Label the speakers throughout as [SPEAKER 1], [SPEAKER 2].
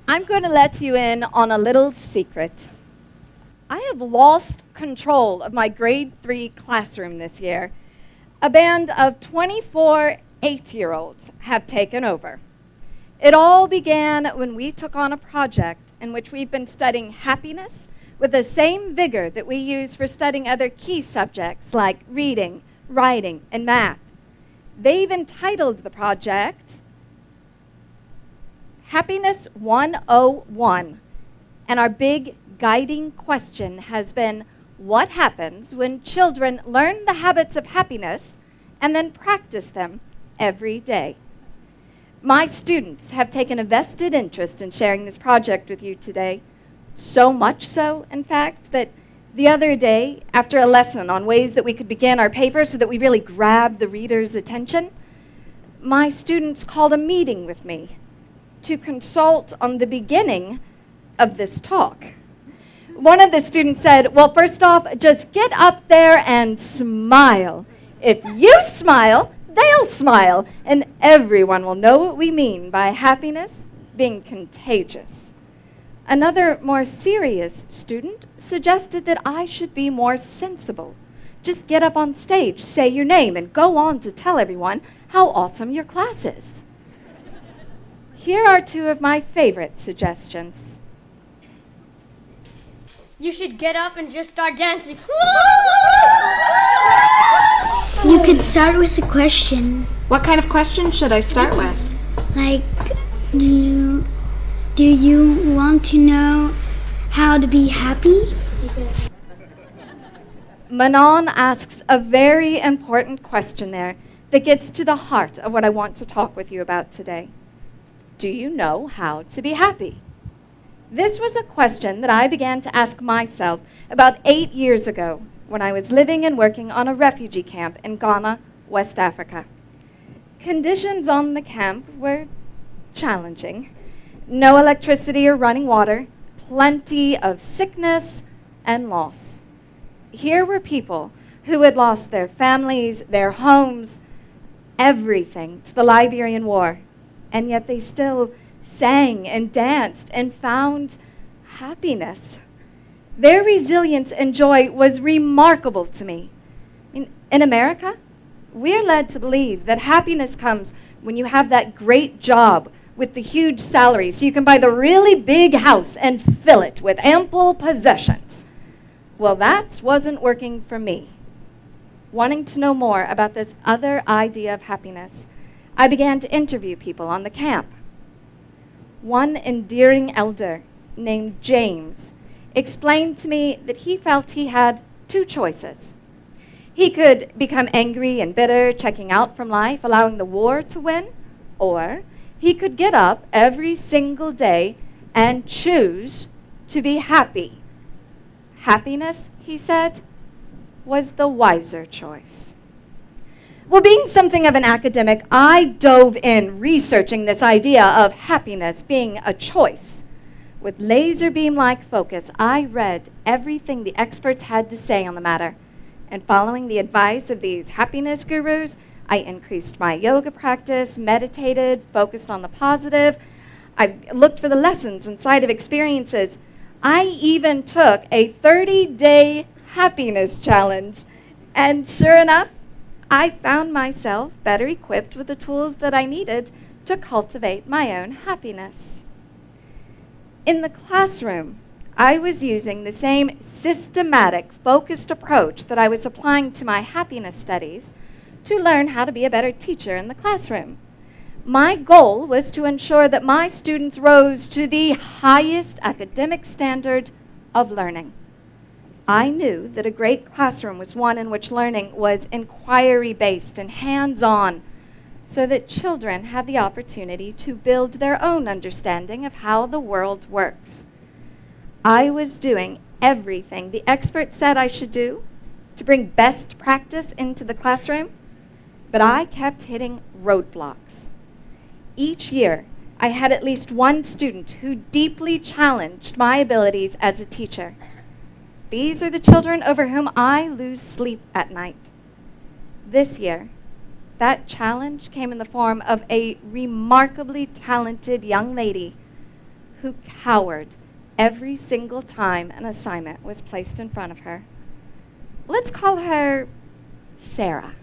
[SPEAKER 1] I'm going to let you in on a little secret. I have lost control of my grade 3 classroom this year. A band of 24 8-year-olds have taken over. It all began when we took on a project in which we've been studying happiness with the same vigor that we use for studying other key subjects like reading, writing, and math. They've entitled the project Happiness 101, and our big guiding question has been, what happens when children learn the habits of happiness and then practice them every day? My students have taken a vested interest in sharing this project with you today, so much so, in fact, that the other day, after a lesson on ways that we could begin our paper so that we really grab the reader's attention, my students called a meeting with me to consult on the beginning of this talk. One of the students said, well, first off, just get up there and smile. If you smile, they'll smile, and everyone will know what we mean by happiness being contagious. Another more serious student suggested that I should be more sensible. Just get up on stage, say your name, and go on to tell everyone how awesome your class is. Here are two of my favorite suggestions.
[SPEAKER 2] You should get up and just start dancing.
[SPEAKER 3] You could start with a question.
[SPEAKER 4] What kind of question should I start with?
[SPEAKER 3] Like, do you want to know how to be happy?
[SPEAKER 1] Manon asks a very important question there that gets to the heart of what I want to talk with you about today. Do you know how to be happy? This was a question that I began to ask myself about 8 years ago when I was living and working on a refugee camp in Ghana, West Africa. Conditions on the camp were challenging. No electricity or running water, plenty of sickness and loss. Here were people who had lost their families, their homes, everything to the Liberian War, and yet they still sang and danced and found happiness. Their resilience and joy was remarkable to me. In America, we're led to believe that happiness comes when you have that great job with the huge salary so you can buy the really big house and fill it with ample possessions. Well, that wasn't working for me. Wanting to know more about this other idea of happiness, I began to interview people on the camp. One endearing elder named James explained to me that he felt he had two choices. He could become angry and bitter, checking out from life, allowing the war to win, or he could get up every single day and choose to be happy. Happiness, he said, was the wiser choice. Well, being something of an academic, I dove in researching this idea of happiness being a choice. With laser beam-like focus, I read everything the experts had to say on the matter. And following the advice of these happiness gurus, I increased my yoga practice, meditated, focused on the positive. I looked for the lessons inside of experiences. I even took a 30-day happiness challenge. And sure enough, I found myself better equipped with the tools that I needed to cultivate my own happiness. In the classroom, I was using the same systematic, focused approach that I was applying to my happiness studies to learn how to be a better teacher in the classroom. My goal was to ensure that my students rose to the highest academic standard of learning. I knew that a great classroom was one in which learning was inquiry-based and hands-on, so that children had the opportunity to build their own understanding of how the world works. I was doing everything the experts said I should do to bring best practice into the classroom, but I kept hitting roadblocks. Each year, I had at least one student who deeply challenged my abilities as a teacher. These are the children over whom I lose sleep at night. This year, that challenge came in the form of a remarkably talented young lady who cowered every single time an assignment was placed in front of her. Let's call her Sarah.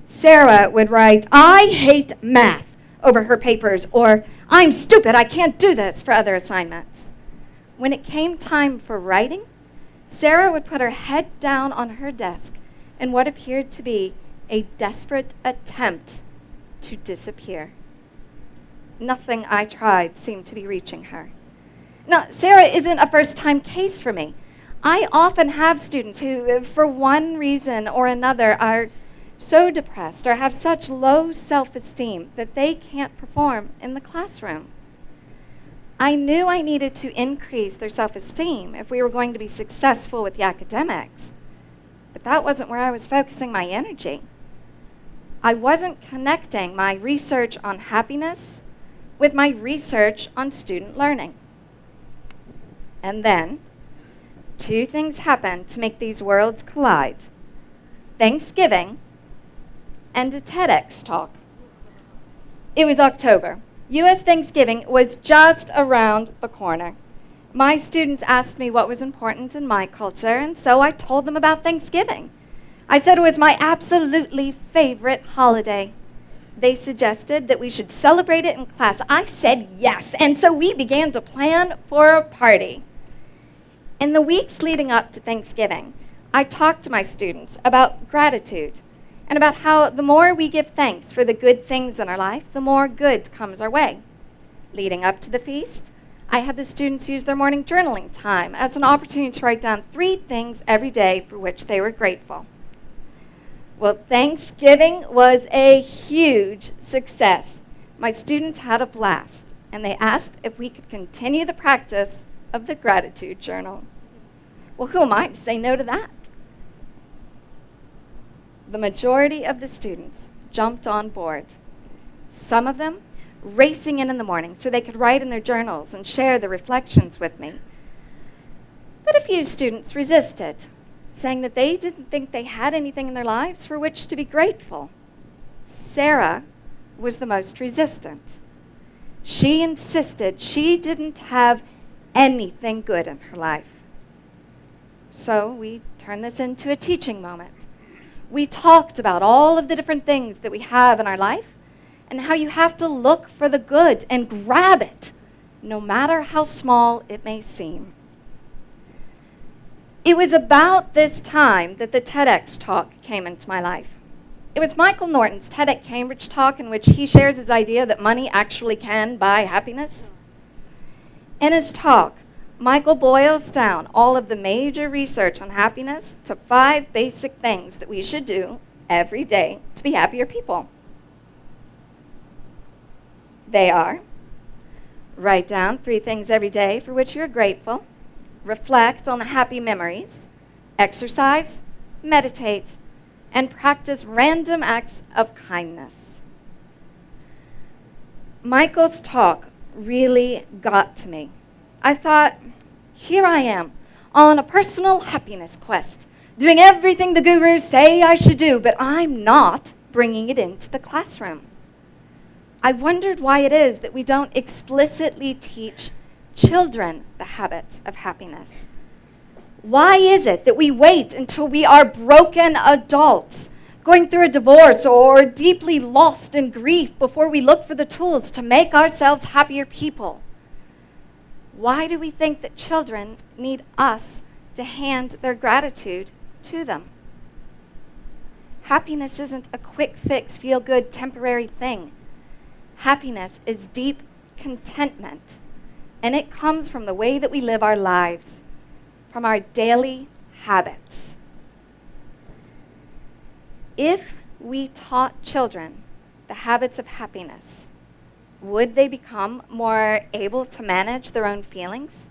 [SPEAKER 1] Sarah would write, "I hate math," over her papers, or "I'm stupid, I can't do this," for other assignments. When it came time for writing, Sarah would put her head down on her desk in what appeared to be a desperate attempt to disappear. Nothing I tried seemed to be reaching her. Now, Sarah isn't a first-time case for me. I often have students who, for one reason or another, are so depressed or have such low self-esteem that they can't perform in the classroom. I knew I needed to increase their self-esteem if we were going to be successful with the academics, but that wasn't where I was focusing my energy. I wasn't connecting my research on happiness with my research on student learning. And then, two things happened to make these worlds collide: Thanksgiving and a TEDx talk. It was October. U.S. Thanksgiving was just around the corner. My students asked me what was important in my culture, and so I told them about Thanksgiving. I said it was my absolutely favorite holiday. They suggested that we should celebrate it in class. I said yes, and so we began to plan for a party. In the weeks leading up to Thanksgiving, I talked to my students about gratitude and about how the more we give thanks for the good things in our life, the more good comes our way. Leading up to the feast, I had the students use their morning journaling time as an opportunity to write down 3 things every day for which they were grateful. Well, Thanksgiving was a huge success. My students had a blast, and they asked if we could continue the practice of the gratitude journal. Well, who am I to say no to that? The majority of the students jumped on board. Some of them racing in the morning so they could write in their journals and share the reflections with me. But a few students resisted, saying that they didn't think they had anything in their lives for which to be grateful. Sarah was the most resistant. She insisted she didn't have anything good in her life. So we turned this into a teaching moment. We talked about all of the different things that we have in our life and how you have to look for the good and grab it, no matter how small it may seem. It was about this time that the TEDx talk came into my life. It was Michael Norton's TEDx Cambridge talk in which he shares his idea that money actually can buy happiness. In his talk, Michael boils down all of the major research on happiness to 5 basic things that we should do every day to be happier people. They are: write down 3 things every day for which you're grateful, reflect on the happy memories, exercise, meditate, and practice random acts of kindness. Michael's talk really got to me. I thought, here I am on a personal happiness quest, doing everything the gurus say I should do, but I'm not bringing it into the classroom. I wondered why it is that we don't explicitly teach children the habits of happiness. Why is it that we wait until we are broken adults, going through a divorce or deeply lost in grief, before we look for the tools to make ourselves happier people? Why do we think that children need us to hand their gratitude to them? Happiness isn't a quick fix, feel-good, temporary thing. Happiness is deep contentment, and it comes from the way that we live our lives, from our daily habits. If we taught children the habits of happiness, would they become more able to manage their own feelings?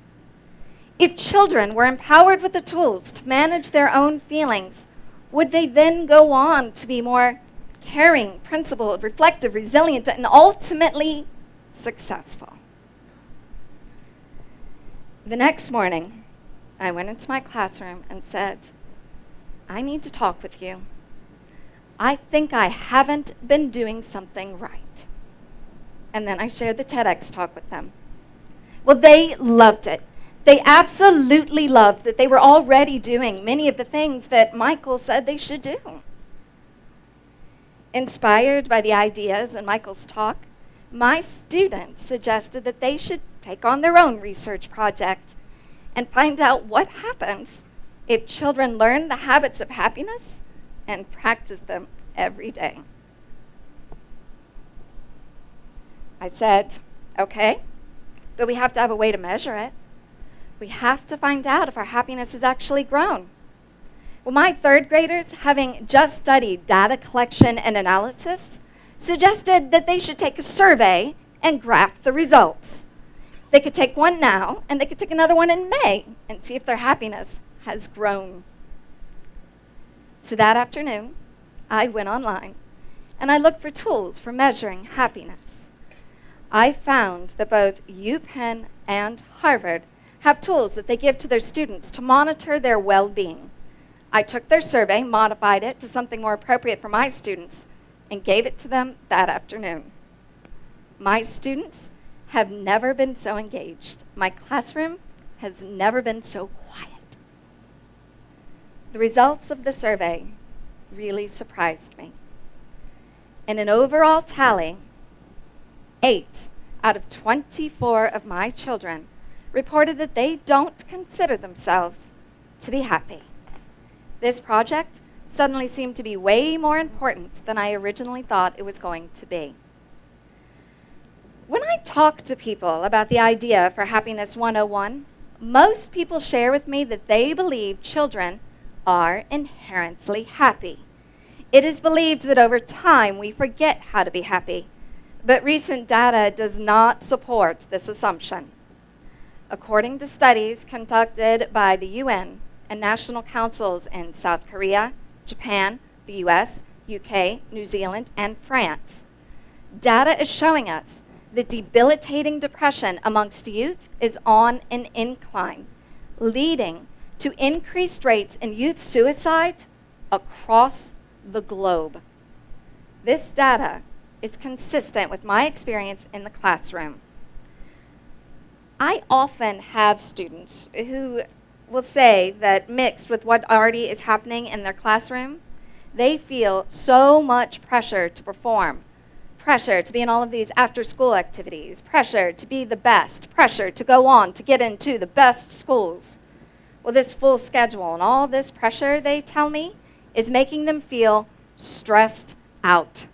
[SPEAKER 1] If children were empowered with the tools to manage their own feelings, would they then go on to be more caring, principled, reflective, resilient, and ultimately successful? The next morning, I went into my classroom and said, I need to talk with you. I think I haven't been doing something right. And then I shared the TEDx talk with them. Well, they loved it. They absolutely loved that they were already doing many of the things that Michael said they should do. Inspired by the ideas in Michael's talk, my students suggested that they should take on their own research project and find out what happens if children learn the habits of happiness and practice them every day. I said, okay, but we have to have a way to measure it. We have to find out if our happiness has actually grown. Well, my third graders, having just studied data collection and analysis, suggested that they should take a survey and graph the results. They could take one now, and they could take another one in May and see if their happiness has grown. So that afternoon, I went online, and I looked for tools for measuring happiness. I found that both UPenn and Harvard have tools that they give to their students to monitor their well-being. I took their survey, modified it to something more appropriate for my students, and gave it to them that afternoon. My students have never been so engaged. My classroom has never been so quiet. The results of the survey really surprised me. In an overall tally, 8 out of 24 of my children reported that they don't consider themselves to be happy. This project suddenly seemed to be way more important than I originally thought it was going to be. When I talk to people about the idea for Happiness 101, most people share with me that they believe children are inherently happy. It is believed that over time we forget how to be happy, but recent data does not support this assumption. According to studies conducted by the UN and national councils in South Korea, Japan, the US, UK, New Zealand, and France, data is showing us that debilitating depression amongst youth is on an incline, leading to increased rates in youth suicide across the globe. This data is consistent with my experience in the classroom. I often have students who will say that mixed with what already is happening in their classroom, they feel so much pressure to perform, pressure to be in all of these after-school activities, pressure to be the best, pressure to go on to get into the best schools. Well, this full schedule and all this pressure, they tell me, is making them feel stressed out.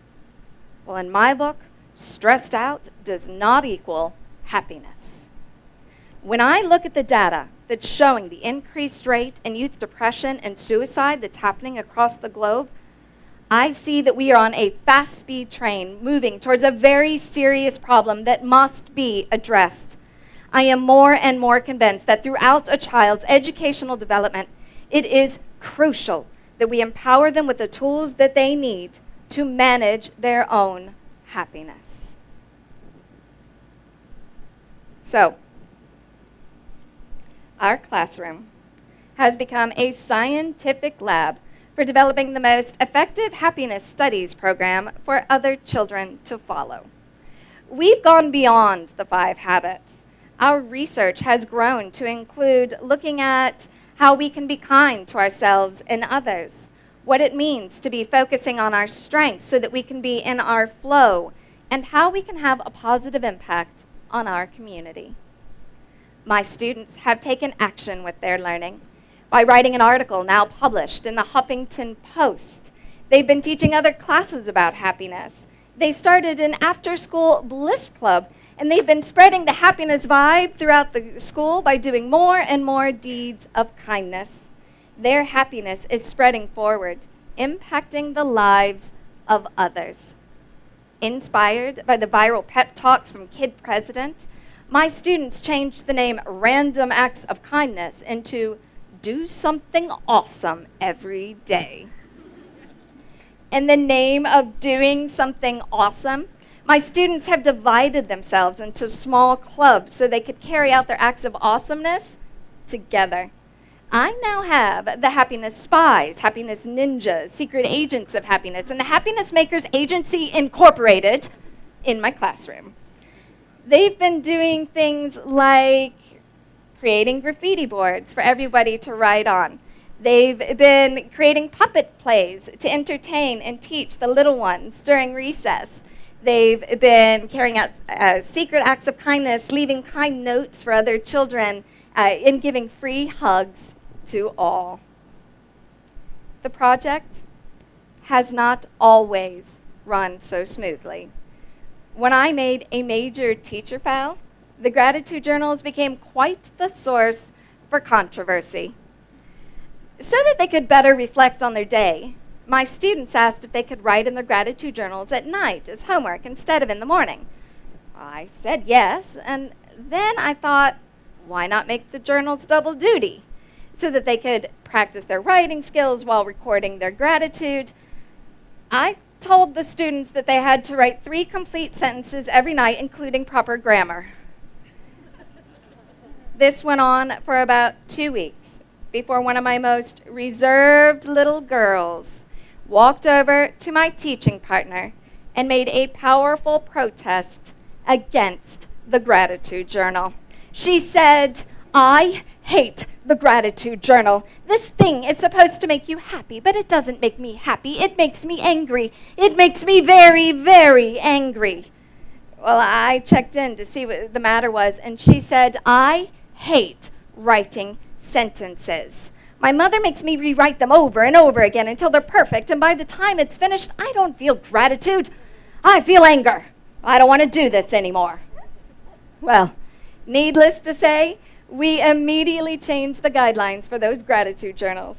[SPEAKER 1] Well, in my book, stressed out does not equal happiness. When I look at the data that's showing the increased rate in youth depression and suicide that's happening across the globe, I see that we are on a fast-speed train moving towards a very serious problem that must be addressed. I am more and more convinced that throughout a child's educational development, it is crucial that we empower them with the tools that they need to manage their own happiness. So, our classroom has become a scientific lab for developing the most effective happiness studies program for other children to follow. We've gone beyond the 5 habits. Our research has grown to include looking at how we can be kind to ourselves and others, what it means to be focusing on our strengths so that we can be in our flow, and how we can have a positive impact on our community. My students have taken action with their learning by writing an article now published in the Huffington Post. They've been teaching other classes about happiness. They started an after-school bliss club, and they've been spreading the happiness vibe throughout the school by doing more and more deeds of kindness. Their happiness is spreading forward, impacting the lives of others. Inspired by the viral pep talks from Kid President, my students changed the name Random Acts of Kindness into Do Something Awesome Every Day. In the name of doing something awesome, my students have divided themselves into small clubs so they could carry out their acts of awesomeness together. I now have the Happiness Spies, Happiness Ninjas, Secret Agents of Happiness, and the Happiness Makers Agency Incorporated in my classroom. They've been doing things like creating graffiti boards for everybody to write on. They've been creating puppet plays to entertain and teach the little ones during recess. They've been carrying out secret acts of kindness, leaving kind notes for other children, and giving free hugs to all. The project has not always run so smoothly. When I made a major teacher foul, the gratitude journals became quite the source for controversy. So that they could better reflect on their day, my students asked if they could write in their gratitude journals at night as homework instead of in the morning. I said yes, and then I thought, why not make the journals double duty so that they could practice their writing skills while recording their gratitude? I told the students that they had to write 3 complete sentences every night, including proper grammar. This went on for about 2 weeks before one of my most reserved little girls walked over to my teaching partner and made a powerful protest against the gratitude journal. She said, "I hate the gratitude journal. This thing is supposed to make you happy, but it doesn't make me happy. It makes me angry. It makes me very, very angry." Well, I checked in to see what the matter was, and she said, "I hate writing sentences. My mother makes me rewrite them over and over again until they're perfect, and by the time it's finished, I don't feel gratitude. I feel anger. I don't want to do this anymore." Well, needless to say, we immediately changed the guidelines for those gratitude journals.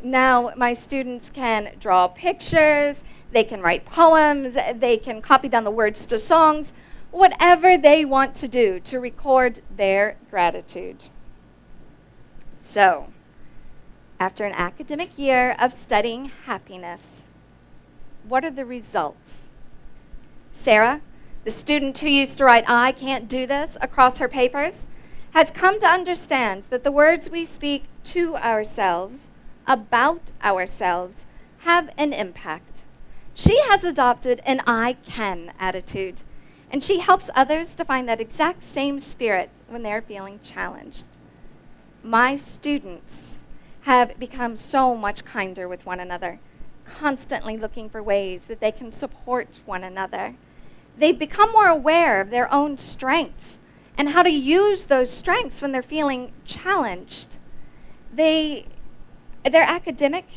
[SPEAKER 1] Now my students can draw pictures, they can write poems, they can copy down the words to songs, whatever they want to do to record their gratitude. So, after an academic year of studying happiness, what are the results? Sarah, the student who used to write "I can't do this" across her papers, has come to understand that the words we speak to ourselves, about ourselves, have an impact. She has adopted an "I can" attitude, and she helps others to find that exact same spirit when they're feeling challenged. My students have become so much kinder with one another, constantly looking for ways that they can support one another. They've become more aware of their own strengths and how to use those strengths when they're feeling challenged. Their academics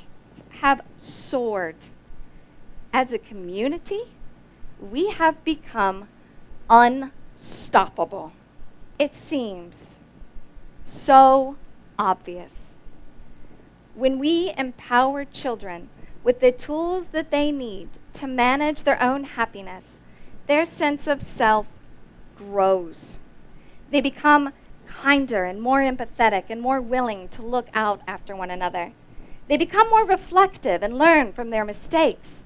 [SPEAKER 1] have soared. As a community, we have become unstoppable. It seems so obvious. When we empower children with the tools that they need to manage their own happiness, their sense of self grows. They become kinder and more empathetic and more willing to look out after one another. They become more reflective and learn from their mistakes.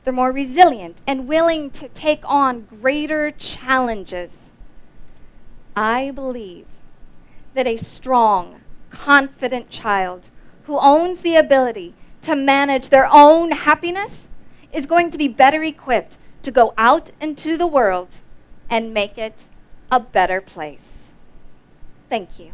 [SPEAKER 1] They're more resilient and willing to take on greater challenges. I believe that a strong, confident child who owns the ability to manage their own happiness is going to be better equipped to go out into the world and make it a better place. Thank you.